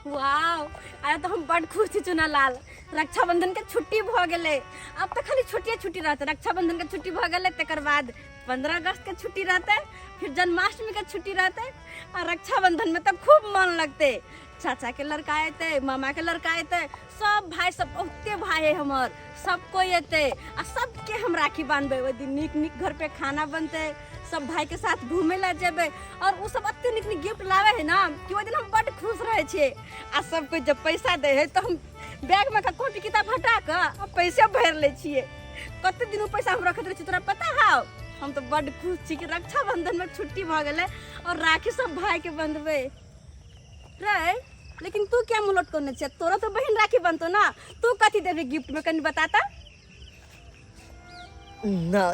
वाह आया तो हम बड़ खुश थी चुना लाल। रक्षाबंधन के छुट्टी भ गेले। अब तो खाली छुट्टी रहते। रक्षाबंधन के छुट्टी भ गेले तकर बाद 15 अगस्त के छुट्टी रहते, फिर जन्माष्टमी के छुट्टी रहते और रक्षाबंधन में तो खूब मन लगते। चाचा के लड़का आते, मामा के लड़का आते, सब भाई सब बहुते भाई है हमार, सब कोई आते और सबके हम राखी बांधबे। वो दिन निक निक घर पे खाना बनते, सब भाई के साथ घूमे ला जेबे और वो सब अत्ते निक निक गिफ्ट लावे है ना कि वो दिन हम बड़ खुश रहे छे। आ सब कोई जब पैसा दे है तो हम बैग में का कॉपी किताब हटा के अब पैसे भर ले छिए। कते दिन पैसा हम रखत रहे छी तोरा पता है? हम तो बड़ खुश छी कि रक्षाबंधन में छुट्टी भ गेले और राखी सब भाई के बंधबे रे। लेकिन तू क्या मुलट करने छे? तोरा तो बहन राखी बनतो ना, तू कथी देबे गिफ्ट में कनी बताता? ना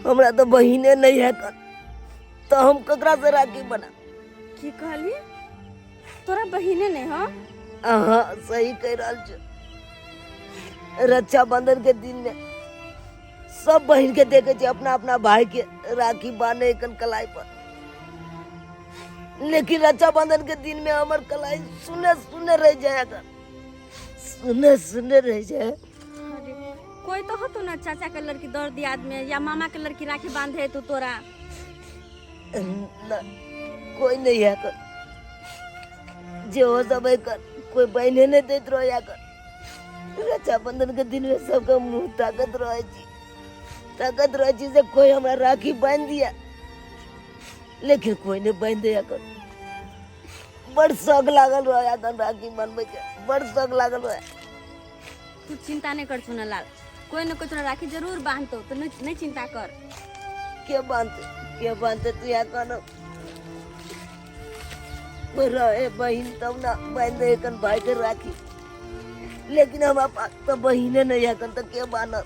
हमरा तो बहिने नहीं है कर, तो हम ककरा से राखी बना? की कहली? तोरा बहिने नहीं हो? हाँ सही कह रहा छ। रक्षाबंधन के दिन में सब बहन के देखे छे अपना अपना भाई के राखी बांधे कन कलाई पर, लेकिन रक्षाबंधन के दिन में हमार कलाई सुने सुने रह जाए, सुने सुने रह जाए। कोई तो हो तो ना चाचा के लड़की दौड़ दियाद में या मामा के लड़की राखी बांधे तो तोरा ना, कोई नहीं है कर, जो हो सब है कर, कोई बहने नहीं देत रहो या कर। रक्षाबंधन के दिन में सबका मुंह ताकत रहे छी से कोई हमरा राखी बांध दिया, लेकिन कोई ने बांध दिया कर। बड़ शौक लागल रहा या कर राखी बनबे के, बड़ शौक लागल रहा। तू चिंता नहीं कर सुना लाल, कोई न कोई तोरा राखी जरूर बांधतो, तो नहीं चिंता कर। के बांधते तू या कनो रहे बहन तब ना बांधे कन भाई के राखी, लेकिन हमारे पास तो बहने नहीं है कन, तो के बांधत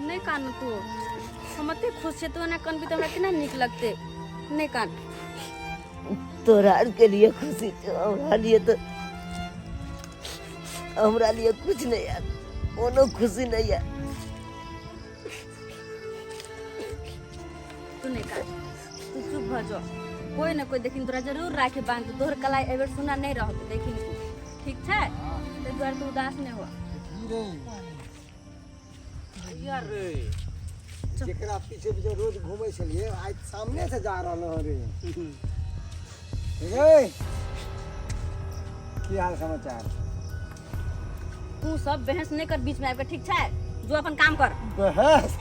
नहीं कान तू हम अते खुश छे तो ना कन भी तो हमरा कितना निक लगते नहीं कान। तोरा के लिए खुशी छे, हमरा लिए कुछ नहीं है, कोनो खुशी नहीं है। तू नहीं कान, तू चुप भ जा। कोई ना कोई देखिन तोरा जरूर राखी बांध, तोहर कलाई एबेर सुना नहीं रहत देखिन तू, ठीक छे? ते दुआर तू उदास नहीं हो। यार रे जेकरा पीछे पीछे रोज घूमे छलिए आज सामने से जा रहा रे। ए की हाल समाचार? तू सब बहस नहीं कर बीच में आके, ठीक छे? जो अपन काम कर। बहस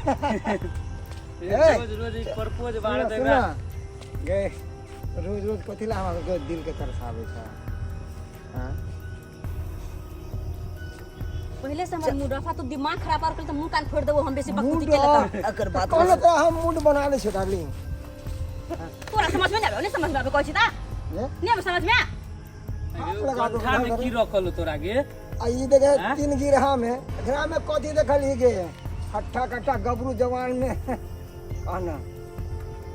रोज रोज प्रपोज बाड़ देगा गे, रोज रोज कथिला हमरा दिल के तरसावे छ। हां पहले से हमर मूड रफा तो दिमाग खराब कर तो मुंह कान फोड़ देबो हम बेसी बकूती केले अकर बात कहले तो हम मूड बना ले छ डार्लिंग। तोरा समझ में नहीं समझ में कहै छी ता नहीं समझ में कंठा में की रखल तोरा गे? आ ई देखे तीन गिरहा में एकरा में कथी देखली गे? हट्ठा कट्ठा गबरू जवान में कहना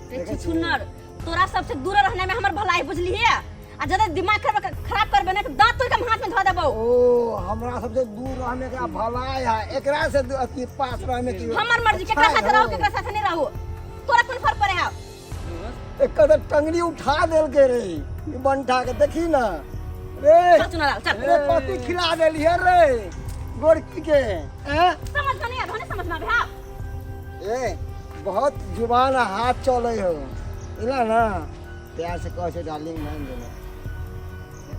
देखी सुनर तोरा सबसे दूर रहने में हमर भलाई बुझली है। आ ज्यादा दिमाग खराब करबे ना तो दांत तोड़ के हाथ में धो देबो। ओ हमरा सबसे दूर रहने का भलाई है, एकरा से अति पास रहने की हमर मर्जी के साथ रहो के साथ नहीं रहो, तोरा कोन फर्क पड़े है? एक कदर टंगड़ी उठा देल के रे ई बंठा के देखी ना रे। चल चुना लाल चल रे कथी खिला देली है रे गोरकी के? हैं समझ में नहीं आ धोने समझ में आवे हां। ए बहुत जुबान हाथ चले हो इला ना, प्यार से कह से डार्लिंग मान देना।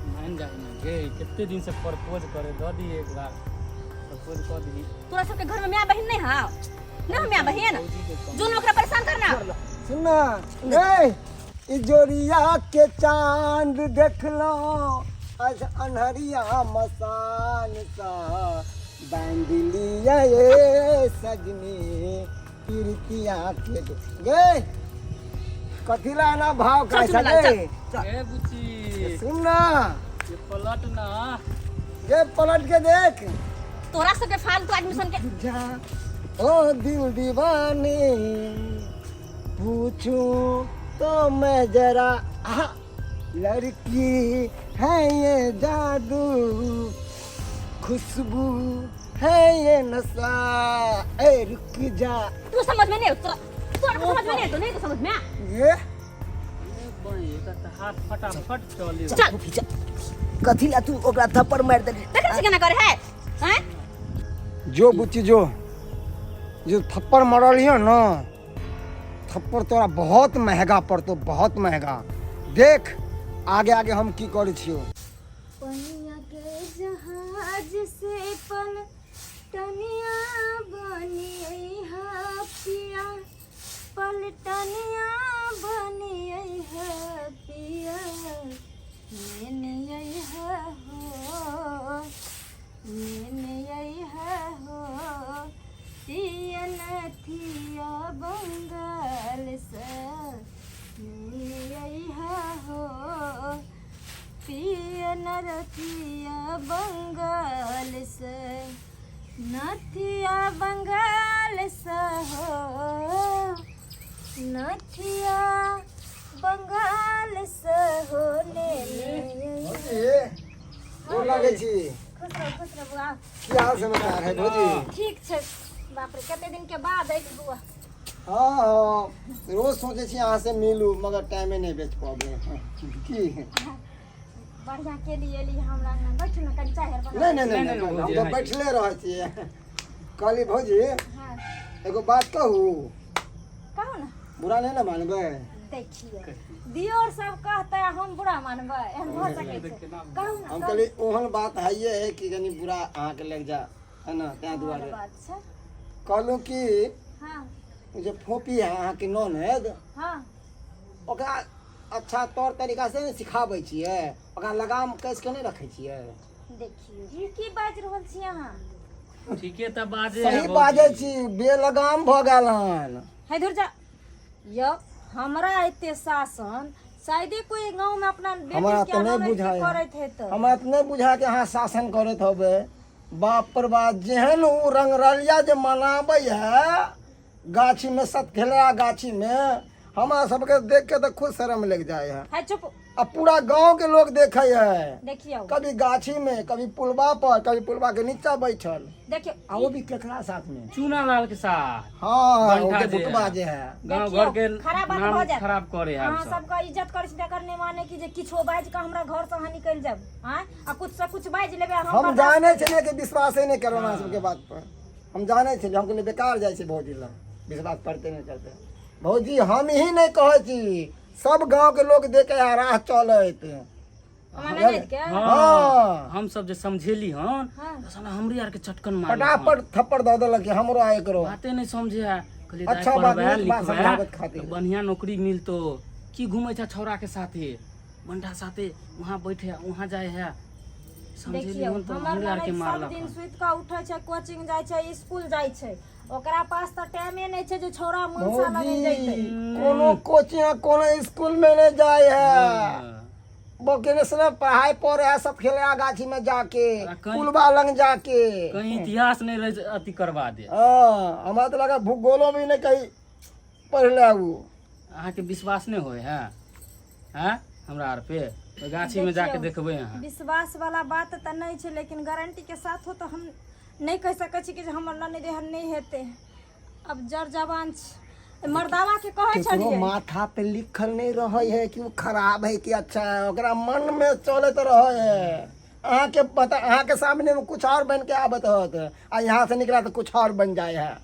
मान जाए ना गे, कितने दिन से प्रपोज करे दो दी एक बार प्रपोज कर दी। तोरा सबके घर में मां बहन नहीं है ना? मां बहन जो लोग परेशान करना सुनना ए ई जोरिया के चांद देख लो आज अनहरिया मसान सा बांध लिया ये सजनी प्रीतिया के गे। कथिला ना भाव कैसा गे? ए बुच्ची सुनना ये पलट ना, ये पलट के देख। तोरा सबके फालतू आदमी सन के जा ओ दिल दीवाने पूछूं तो मैं जरा लड़की है ये जादू खुशबू है ये नशा। ए रुक जा। तू समझ में नहीं तोरा समझ में नहीं तो नहीं तो समझ में ये तो हाथ फटाफट चले चल कथी ला तू ओकरा थप्पड़ मार देली देख से केना करे है हैं जो बुच्ची जो थप्पड़ मारल है ना, थप्पड़ तोरा बहुत महंगा पड़तो, बहुत महंगा। देख आगे आगे हम की करे छियो। पनिया के जहाज से पल टनिया बनिए हा पिया, पलटनिया बनिए हा पिया, मेनिए हा हो, मेनिए हा हो, पियन थिया बंगाल से, मेनिए हा हो, पियन रथिया बंगाल से, नथिया बंगाल से हो, नथिया बंगाल से हो ले गोर लागै छी। खुश रह बुआ। की हाल समाचार है भौजी? ठीक छै। बाप रे कते दिन के बाद आइल बुआ। हाँ रोज सोचे छी अहाँ से मिलू मगर टाइमे नहीं बेच पाबे की। बढ़िया के लिए एली हमरा अंगना बैठू ना कनी चाय बना। नहीं हम तो बैठले रह छिए। कहली भौजी हां एगो बात कहू, कहू ना। बुरा नहीं ना मानबे? देखिए दियोर सब कहते हैं हम बुरा मानबे, एहन हो सके छै। कहू ना। हम कहली ओहन बात है कि कनी बुरा अहाँ के लग जा है ना, त्या दुआरे बात छै। कहलू कि हां जे फोपी है अहाँ के ननद, हां ओकरा अच्छा तौर तरीका से सिखाबै छियै, ओकरा लगाम कस के नहीं रखै छियै। देखिए ई की बाज रहल छी अहाँ? ठीके त बाजे सही बाजै छी, बेलगाम भ गेल हन। है दूर जा यो हमरा एते शासन शायदे कोई गांव में अपना हमरा बेटी तो के नहीं नाम बुझाय करत है तो हमरा तो नहीं बुझा के अहाँ शासन करत हबे। बाप पर बाप जेहन उ रंगरलिया जे मनाबै है गाछी में सतखेलरा गाछी में, हमरा सबके देख के तो खुद शर्म लग जाए है। चुप। अब पूरा गांव के लोग देखे है, देखियो कभी गाछी में, कभी पुलवा पर, कभी पुलवा के नीचा बैठल, देखियो आ वो भी केकरा साथ में? चूना लाल के साथ। हाँ बंठा ओके जे बुटवा है। जे है। गांव देखियो, घर के खराब बात नाम हो जात। खराब करे है हां सब। सबका इज्जत कर से करने माने की जे किछो बाज के हमरा घर से हां निकल जाब, हां आ कुछ से कुछ बाज लेबे हम जाने छलिए कि विश्वास नहीं करो ना सबके बात पर। हम जाने छलिए, हम कहलिए बेकार जाए छे भौजी लग, विश्वास करते नहीं करते। भौजी हम ही नहीं कहे छी, सब गांव के लोग देखे आ राह चलत। माने के हाँ हम सब जे समझेली हन हां तो साला हमरे यार के चटकन मार फटाफट थप्पड़ दे देलक कि हमरो आए करो। बाते नहीं समझे है। कहलिए अच्छा अच्छा बात, बात नीक बात समझावत खातिर। तो बढ़िया नौकरी मिलतो। की घूमे था छौरा के साथे, बंटा साथे, वहां बैठे वहां जाए है। समझेली देखियो हन तो हमर हमरे यार के सब मारलक। दिन सुइत के उठै छै, कोचिंग जाय छै, स्कूल जाय छै, ओकरा पास त टाइमे नहीं छै जे छौरा मनसा लगे जइते। कोनो कोचिंग कोनो स्कूल में नहीं जाए है, बकेने से पढ़ाई पढ़े है सब खेलया गाछी में जाके, पुलवा लंग जाके। कहीं इतिहास नहीं रह अति करवा दे। हाँ हमरा तो लगा भूगोलो में नहीं कहीं पढ़ ले उ। अहाँ के विश्वास नहीं होय है हैं हमरा आर पे? तो गाछी में जाके देखबे अहाँ। विश्वास वाला बात त नहीं छै, लेकिन गारंटी के साथ हो तो हम नहीं कह सकै छी कि जे हमर ननद एहन नहीं हेते। अब जर जवान छै, मर्दावा के कहे केकरो छलिए माथा पे लिखल नहीं रहे है कि वो खराब है कि अच्छा है, ओकरा मन में चलत रहे है। अहाँ के पता, अहाँ के सामने में कुछ और बन के आवत होत, आ यहाँ से निकला तो कुछ और बन जाए है।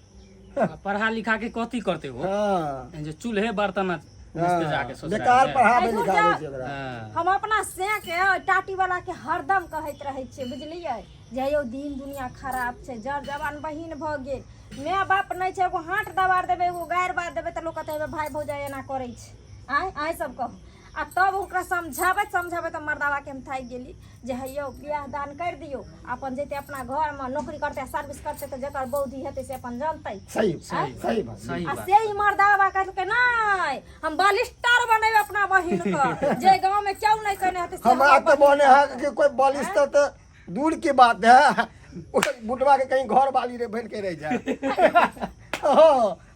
पढ़ा लिखा के कथी करते हो? हाँ जो चूल्हे बर्तन मिस्ते जाके सोच बेकार पढ़ाबे है। लिखाबे छै ओकरा। हम अपना से के टाटी वाला के हरदम कहत रहे छियै, बुझलियै जे यो दिन दुनिया खराब छै, जर जवान बहिन भ गेल, माय बाप नहीं छै, एगो हाथ दबार देबे, एगो गायर बार देबे त लोग कहते भाई भौजाई एना करे छै। आइ सब कहू आ तब ओकरा समझाबे त मर्दावा के हम थाक गेली जे हैयो बियाह दान कर दियो, अपन जैते अपना घर में नौकरी करते, सर्विस करते, तो जकर बौद्धि हेते से अपन जानते। सही सही बात। सही आ बात। से ही मर्दावा कहलके नहीं हम बालिस्टर बनेबे अपना बहिन के, जे गांव में क्यों नहीं कहने हेते से हमरा तो बने है कि कोई बलिष्ठ तो दूर की बात है, बुटवा के कहीं घर वाली रे बन के रह जाए।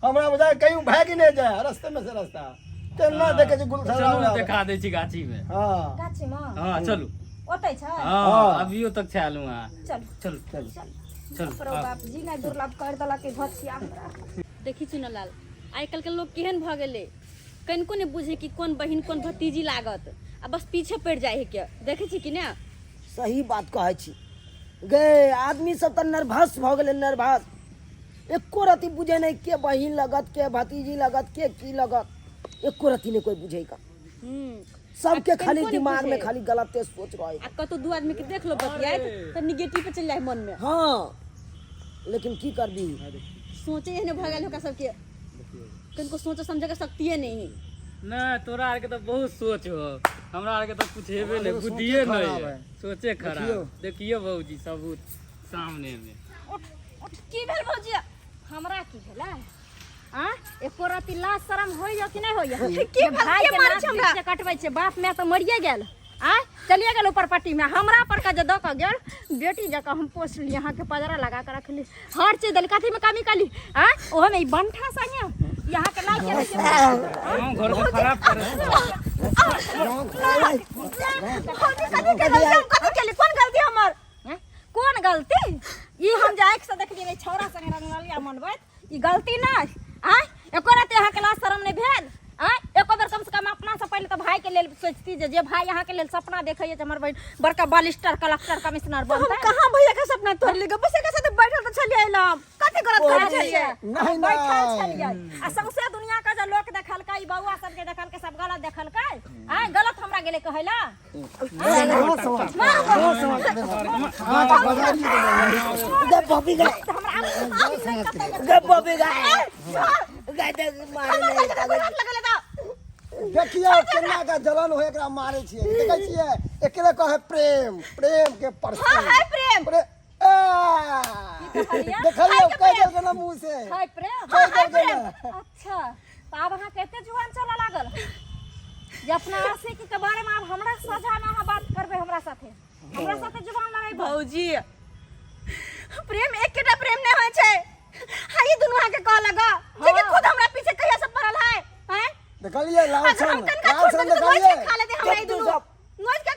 हमरा बुझाए कहीं भाग नहीं जाए रास्ते में से रास्ता चलना देखे छी गुलशन चलू ना देखा दे छी गाछी में। हाँ गाछी में हाँ चलू। ओतै छै। हाँ अभियो तक छालू हां। चल चलू चल चलू। पर बाप जी नहीं दुर्लभ कर देलक के घछिया हमरा। देखी सुन लाल, आइ कल के लोग केहन भ गेले, कनको नहीं बुझे कि कौन बहन कौन भतीजी लागत आ बस पीछे पड़ जाए है क्या देखे छी कि ना। सही बात कहै छी गे आदमी सब तो नर्वस भ गेलै नर्वस एको रति बुझे नहीं के बहिन लगत के भतीजी लगत के की लगत एको रति नहीं कोई बुझे का सबके आ खाली कनको नहीं दिमाग में बुझे। खाली गलते सोच रहे आ कतो दू आदमी के देख लो बतियाए तो निगेटिव पे चल जाए मन में हाँ लेकिन की करबी सोचे ही नहीं भगल होका सबके कनको सोचे समझे के शक्ति है नहीं। ना तोरा आर के तो बहुत सोच हो, हमरा आर के तो कुछ हेबे नहीं, बुद्धिए नहीं है, सोचे खराब। देखियो बाबूजी सबूत सामने में। की भेल भौजिया हमरा की भेला आ एको राति लाज शरम होइयो कि नहीं होइयो के भाई के नाक पीछे कटबै छै बाप मैं तो मरिए गेल आ चलिए गेल ऊपर पट्टी में हमरा पर का जे द के गेल बेटी जका हम पोस ली यहां के पजरा लगा के रखली हर चीज दल काठी में कमी काली आ ओह में बंठा संगे यहां के लाई के हम घर को खराब करे कौन गलती हमर कौन गलती ई हम जे आंख से देखलिए छौरा संगे रंगलिया मनबै ई गलती नहीं आ एको रात यहाँ के लाज शरम नहीं भेल आ एको बेर कम से कम अपना से पहले तो भाई के लेल सोचती जे भाई यहाँ के लेल सपना देखै जे हमर बहन बड़का बालिस्टर कलेक्टर कमिश्नर बनतै कहां भैया के सपना तोड़ लेगे बस के साथ बैठल तो छलिए एलम कथि करत खड़ा छलिए नहीं, बैठल नहीं। छलिए आ सौंसे दुनिया का जो लोग देखलकै ई बौआ सब के देखलकै सब गलत देखलकै आ गलत हमरा गेले कहैला गे बॉबी गे गे बॉबी गे गे दे मारे नहीं देखिए केना का जलन होय एकरा मारे छिए देखै छिए एकरे कहे प्रेम प्रेम के परसे हां है प्रेम देखलिए कह दे के मुंह से है प्रेम कह दे के अच्छा तो अब अहाँ कहते जुआन चला लागल जे अपना आशिक के बारे में अब हमरा सजा ना बात करबे हमरा साथे जुबान लड़ाई भौजी प्रेम एकेटा प्रेम नहीं होय छै हाई दुनु के कह लगा जे कि खुद हमरा पीछे कहिया से पड़ल है हैं देखलिए लालसन लालसन देखलिए खा लेते हमरा ई दुनु नोच के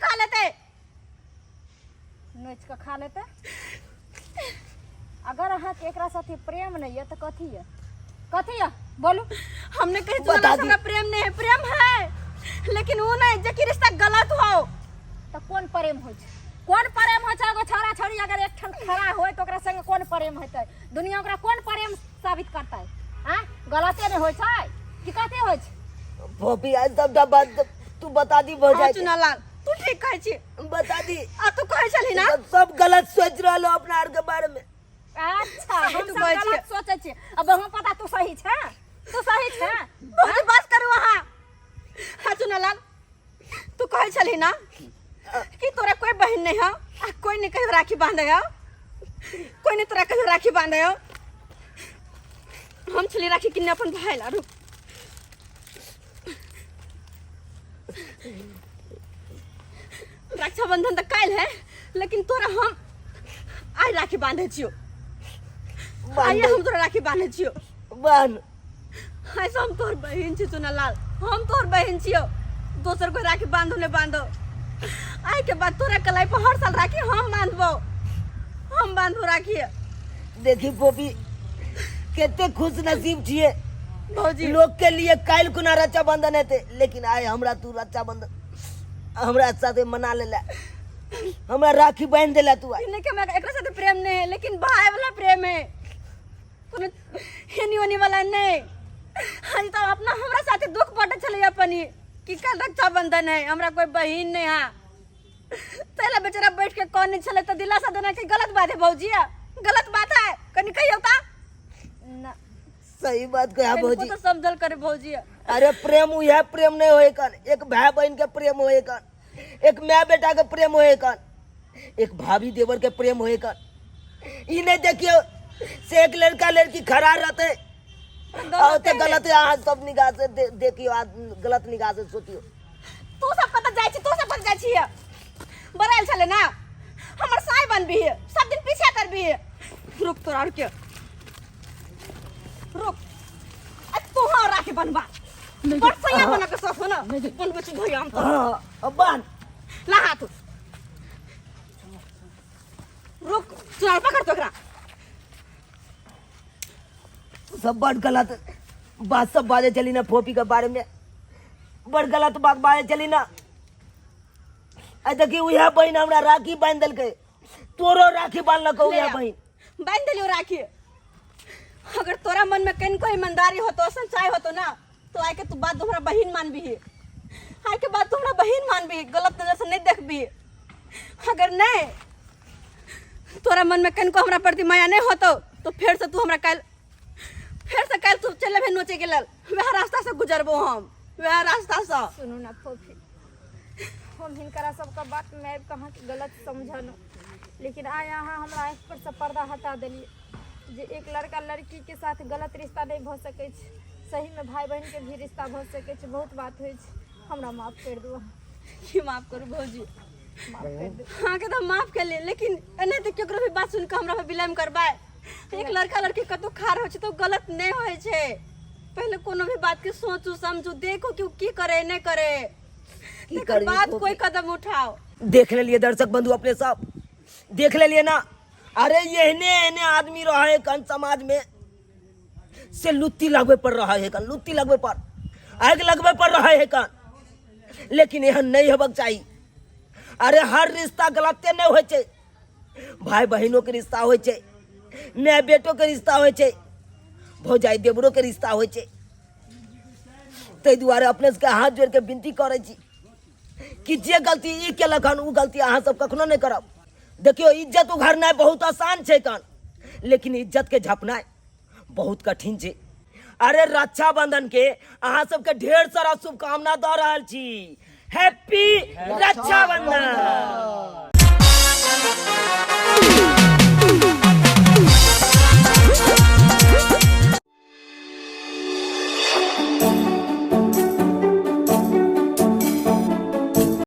खा लेते अगर अहाँ के एकरा साथे प्रेम नहीं है तो कथी है बोलू हमने कही बता दी। हमरा प्रेम नहीं है प्रेम है लेकिन वो नहीं जे कि रिश्ता गलत हो तो कौन प्रेम हो छै एगो छौड़ा छौड़ी अगर एक ठन खड़ा होय तो ओकरा संगे कौन प्रेम हेतै दुनिया ओकरा कौन प्रेम साबित करतै हां गलते नहीं होय छै कि कते होय छै बॉबी आज तब बात तू बता दी भौजाई चुनालाल तू ठीक कहै छी बता दी आ तू कहै छली ना सब गलत सोच रहलो अपना आर के बारे में अच्छा हम सब गलत सोचै छी अब हम पता तू सही छै बहुत बात करू अहाँ हाँ चुनालाल तू कहै छली ना कि तोरा कोई बहन नहीं है कोई नहीं कहियो राखी बांधे हो कोई नहीं तोरा कहियो राखी बांधे हो हम छली राखी किन्ने अपन भाई ला रुक रक्षाबंधन तो काल है लेकिन तोरा हम आई राखी बांधे छियो आइए हम तोरा राखी बांधे छियो बन ऐसा हम तोर बहन छी चुनालाल हम तोर बहन छियो दोसर को राखी बांधो ने बांधो आई के बाद तोरा कलाई पर हर साल राखी हम बांधबो राखी देखी बॉबी केते खुश नसीब छिए भौजी लोग के लिए काल कुना रक्षाबंधन हेते लेकिन आय हमरा तू रक्षाबंधन हमरा साथे मना लेला हमरा राखी बांध देला तू आय नहीं के हमरा एकरा साथे प्रेम नहीं है लेकिन भाई वाला प्रेम है कोनो हेनी होनी वाला नहीं आज तो अपना हमरा साथे दुख पड़े चले अपनी कि कल रक्षाबंधन है हमरा कोई बहन नहीं है तेला बेचारा बैठ के कौन नहीं चले तो दिलासा देना कि गलत बात है भौजी गलत बात है कनी कहियो ता ना सही बात कहा भौजी तो समझल करे भौजी अरे प्रेम यह प्रेम नहीं होए कन एक भाई बहन के प्रेम होए कन एक माँ बेटा के प्रेम होए कन एक भाभी देवर के प्रेम होए कन ई नहीं देखियो से एक लड़का लड़की खड़ा रहते और तो गलत यहाँ सब निगाह से देखियो गलत निगाह से सोचियो तू सब पता जाय छी बराल चले ना हमर साई बनबी है सब दिन पीछे करबी है रुक तोरा के रुक आ तू हां राखी बनबा पर सैया बना के सफ ना बनबे छी भैया हम तो हां बन ला हाथ रुक चल पकड़ तो एकरा सब बड़ गलत बात सब बाजे चली ना फोपी के बारे में बड़ गलत बात बाजे चली ना। आ देखी उहे बहन हमरा राखी बांध देलकै, तोरो राखी बांधलको उहे बहन। बांध दिलियो राखी। अगर तोरा मन में कहीं कोई ईमानदारी होतो, सच्चाई होतो ना, तो आके तू बात तुम्हारा बहन मान भी, आए के बात तुम्हारा बहन मान भी, गलत नजर से नहीं देख भी। अगर नहीं तोरा मन में कहीं को हमरा प्रति माया नहीं होतो, तो फिर से तू हमरा कल तू चले भी नोचे के लेल वह रास्ता से गुजरबो, हम वह रास्ता से। सुनू ना फोफी, हम हिनकरा सबका बात मैं कहाँ के गलत समझल, लेकिन आय यहाँ हमरा आँख पर से पर्दा हटा दिलिए जे एक लड़का लड़की के साथ गलत रिश्ता नहीं भ सकै छै, सही में भाई बहन के भी रिश्ता भ सकै छै। बहुत बात होइ छै, हमरा माफ कर दो। की माफ करू भौजी? माफ कर दो। हाँ के तो माफ कर ले, लेकिन एने तो केकरो भी बात सुन के हमरा पे बिलेम करबाय। एक लड़का लड़की कतो खार होय छै तो गलत नहीं होय छै। पहले कोनो भी बात के सोचू समझू, देखो कि की करे नहीं करे, एकर बाद कोई कदम उठाओ। देख लेलिए दर्शक बंधु अपने सब, देख लेलिए ना। अरे एहने आदमी रहा है कन समाज में से लुत्ती लगवे पर रहा है कन, लुत्ती लगवे पर, आग लगवे पर रहा है कन। लेकिन यह नहीं होबक चाहिए। अरे हर रिश्ता गलते नहीं होय छै, भाई बहनों के रिश्ता होय छै, माय बेटों के रिश्ता होय छै, भौजाई देवरों के रिश्ता होय छै। ताहि दुआरे अपने सबके हाथ जोड़ के विनती करे छी कि जे गलती ई केलक हन उ गलती अहाँ सब कखनो नहीं करब। देखियो इज्जत उघरनाइ बहुत आसान छै कन, लेकिन इज्जत के झपनाइ बहुत कठिन छै। अरे रक्षाबंधन के अहाँ सबके ढेर सारा शुभकामना दऽ रहल छी। हैप्पी रक्षाबंधन।